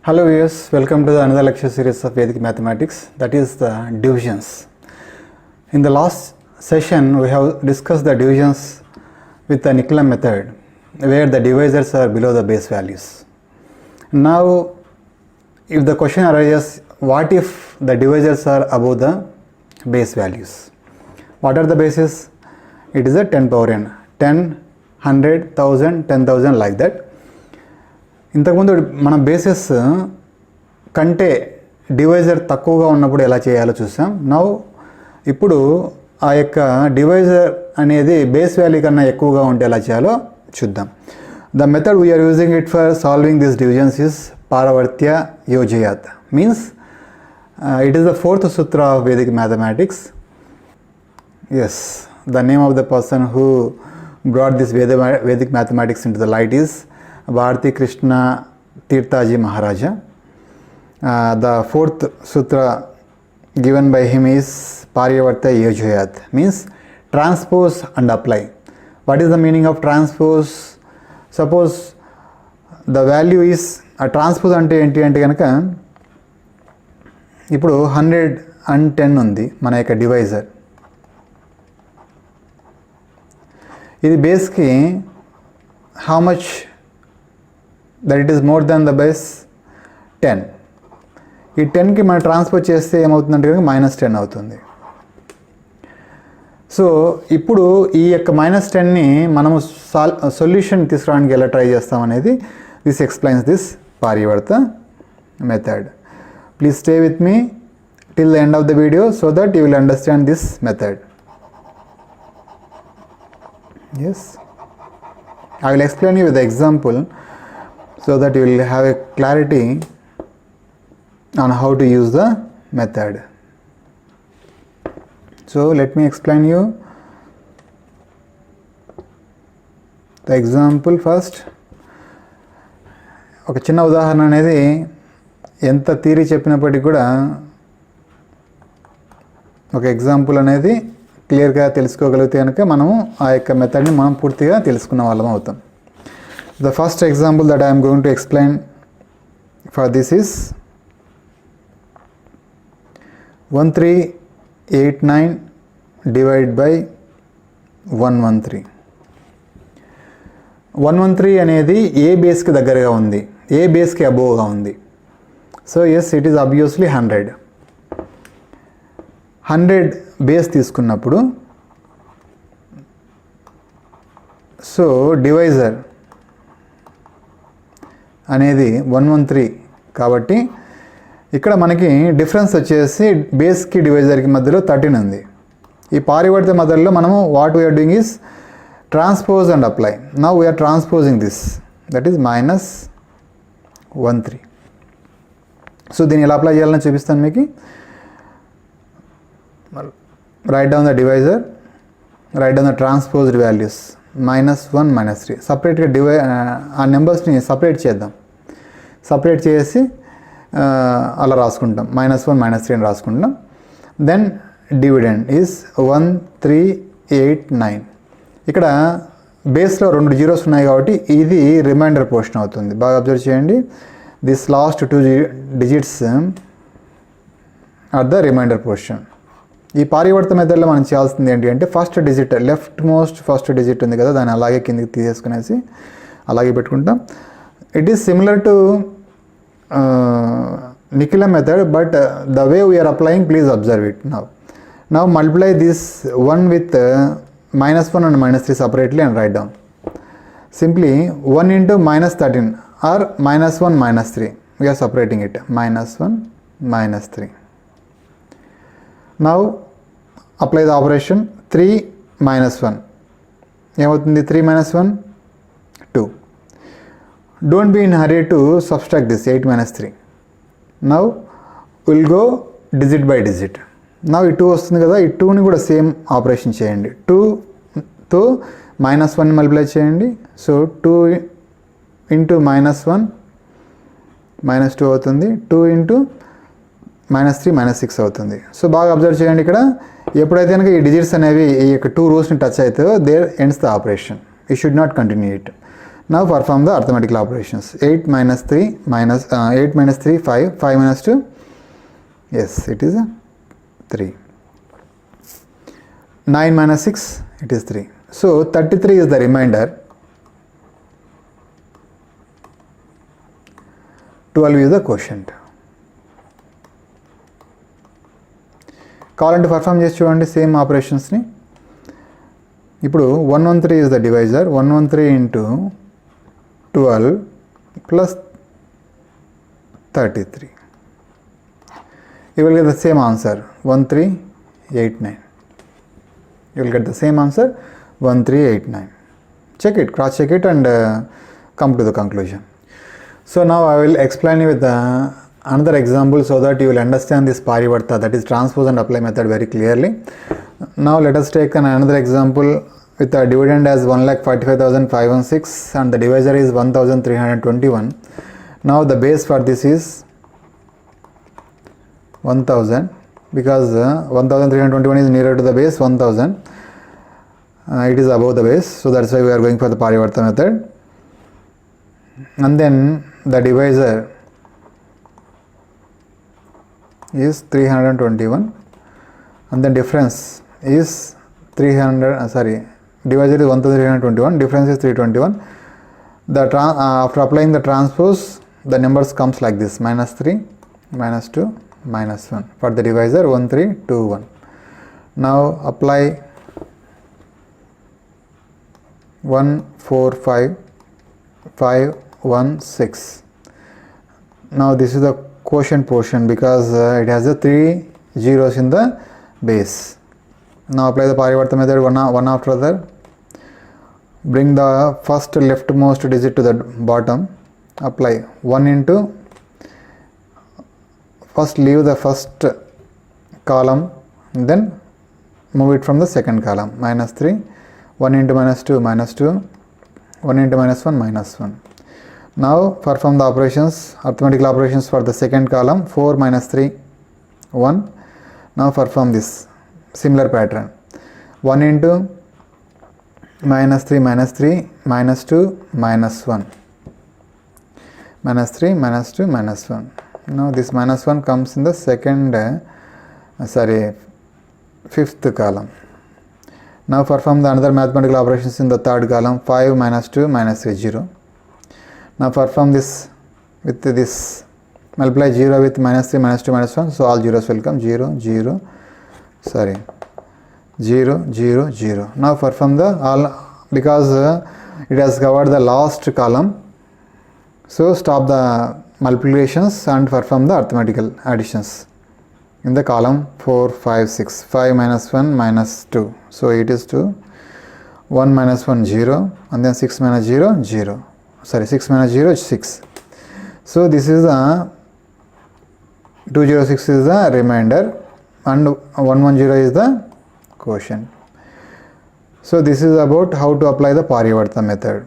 Hello viewers, welcome to the another lecture series of Vedic Mathematics, that is the divisions. In the last session we have discussed the divisions with the Nicola method where the divisors are below the base values. Now if the question arises, what if the divisors are above the base values? What are the bases? It is a 10 power n, 10, 100, 1000, 10,000 like that. ఇంతకుముందు మన bases కంటే divisor తక్కువగా ఉన్నప్పుడు ఎలా చేయాలో చూసాం. Now ఇప్పుడు ఆ యొక్క డివైజర్ అనేది బేస్ వాల్యూ కన్నా ఎక్కువగా ఉంటే ఎలా చేయాలో చూద్దాం. The method we're using it for solving this divisions is Paravartya Yojayet. Means it is the fourth sutra of Vedic mathematics. Yes, the name of the person who brought this Vedic mathematics into the light is Bharati Krishna Tirthaji Maharaja. The fourth sutra given by him is Paryavarta Yojayat, means transpose and apply. What is the meaning of transpose? Suppose the value is a transpose ante enti ante ganaka ippudu 110 undi mana yokka divisor. Idi base ki how much that it is more than the base 10. ఈ 10కి మనం transfer చేస్తే ఏమవుతుందంటే కనుక -10 అవుతుంది. So ఇప్పుడు ఈ యొక్క -10ని మనము సొల్యూషన్ తీసుకురావడానికి ఎలా ట్రై చేస్తాం అనేది this explains this Paravartya method. Please stay with me till the end of the video so that you will understand this method. Yes, I will explain you with the example so that you will have a clarity on how to use the method. So let me explain you the example first. ఒక చిన్న ఉదాహరణ అనేది ఎంత theory చెప్పినప్పటికీ కూడా ఒక example అనేది క్లియర్గా తెలుసుకోగలిగితే కనుక మనము ఆ యొక్క మెథడ్ని మనం పూర్తిగా తెలుసుకున్న వాళ్ళం అవుతాం. The first example that I am going to explain for this is 1389 divided by 113. 113 అనేది ఏ బేస్కి దగ్గరగా ఉంది, ఏ బేస్కి అబోవ్గా ఉంది. So yes, it is obviously 100. 100 base తీసుకున్నప్పుడు సో డివైజర్ అనేది 113 కాబట్టి ఇక్కడ మనకి డిఫరెన్స్ వచ్చేసి బేస్కి డివైజర్కి మధ్యలో 13 ఉంది. ఈ పారివర్త మధ్యలో మనము what we are doing is transpose and apply. Now we are transposing this, that is -13. So దీన్ని ఎలా అప్లై చేయాలని చూపిస్తాను మీకు. Right down the divisor, right down the transposed values -1 -3. సపరేట్గా ఆ నెంబర్స్ని సపరేట్ చేద్దాం. సపరేట్ చేసి అలా రాసుకుంటాం, -1 -3 అని రాసుకుంటాం. Then dividend is 1389. ఇక్కడ బేస్లో 2 జీరోస్ ఉన్నాయి కాబట్టి ఇది రిమైండర్ పోర్షన్ అవుతుంది. బాగా అబ్జర్వ్ చేయండి, this last 2 digits are the remainder portion. ఈ పారివర్త మెథడ్లో మనం చేయాల్సింది ఏంటి అంటే first digit, left most first digit ఉంది కదా, దాన్ని అలాగే కిందకి తీసేసుకునేసి అలాగే పెట్టుకుంటాం. It is similar to Nicola method, but the way we are applying, please observe it. Now multiply this 1 with -1 and -3 separately and write down. Simply 1 into -13 or -1 -3. We are separating it, -1 -3. Now apply the operation 3 -1. ఏమవుతుంది? 3 -1 2. Don't be in hurry to subtract this 8 -3. Now we'll go digit by digit. Now ఈ 2 వస్తుంది కదా, ఈ 2ని కూడా same operation చేయండి. 2తో -1 multiply చేయండి. సో 2 ఇంటూ -1 -2 అవుతుంది. 2 ఇంటూ -3 -6 అవుతుంది. సో బాగా అబ్జర్వ్ చేయండి, ఇక్కడ ఎప్పుడైతే కనుక ఈ డిజిట్స్ అనేవి ఈ యొక్క 2 రోస్ని టచ్ అవుతాయో there ends the operation. You should not continue it. Now perform the arithmetical operations. 8 minus 3 minus 8 minus 3 5, 5 minus 2, yes, it is 3. 9 minus 6, it is 3. So 33 is the remainder. 12 is the quotient. కావాలంటే perform చేసి చూడండి same ఆపరేషన్స్ని. ఇప్పుడు 113 is the divisor. 113 into 12 plus 33. You will get the same answer 1389. You will get the same answer 1389. Check it, cross check it and come to the conclusion. So now I will explain you with another example so that you will understand this Parivarta, that is transpose and apply method, very clearly. Now let us take another example with a dividend as 1,45,516 and the divisor is 1,321. Now the base for this is 1000 because 1,321 is nearer to the base 1000. It is above the base, so that's why we are going for the Parivarta method. And then the divisor is 321 and the difference is 300, divisor is 1321, difference is 321. After applying the transpose, the numbers comes like this: minus 3, minus 2, minus 1 for the divisor 1321. Now apply 145,516. Now this is the quotient portion because it has the 3 zeros in the base. Now apply the Parivarta method one after other. Bring the first leftmost digit to the bottom. Apply 1 into, first leave the first column, then move it from the second column. Minus 3, 1 into minus 2, minus 2, 1 into minus 1, minus 1. Now perform the operations, arithmetical operations for the second column. 4 minus 3, 1. Now perform this similar pattern. 1 into minus 3, minus 3, minus 2, minus 1. Minus 3, minus 2, minus 1. Now this minus 1 comes in the fifth column. Now perform the another mathematical operations in the third column. 5 minus 2, minus 3, 0. Now perform this with this, multiply 0 with minus 3, minus 2, minus 1, so all zeros will come 0, 0, 0, 0, 0. Now perform the all, because it has covered the last column, so stop the multiplications and perform the arithmetical additions in the column 4, 5, 6. 5 minus 1, minus 2, so it is 2. 1 minus 1, 0, and then 6 minus 0, 0. 6 minus 0 is 6. So this is the 206 is the remainder and 110 is the quotient. So this is about how to apply the Parivarta method.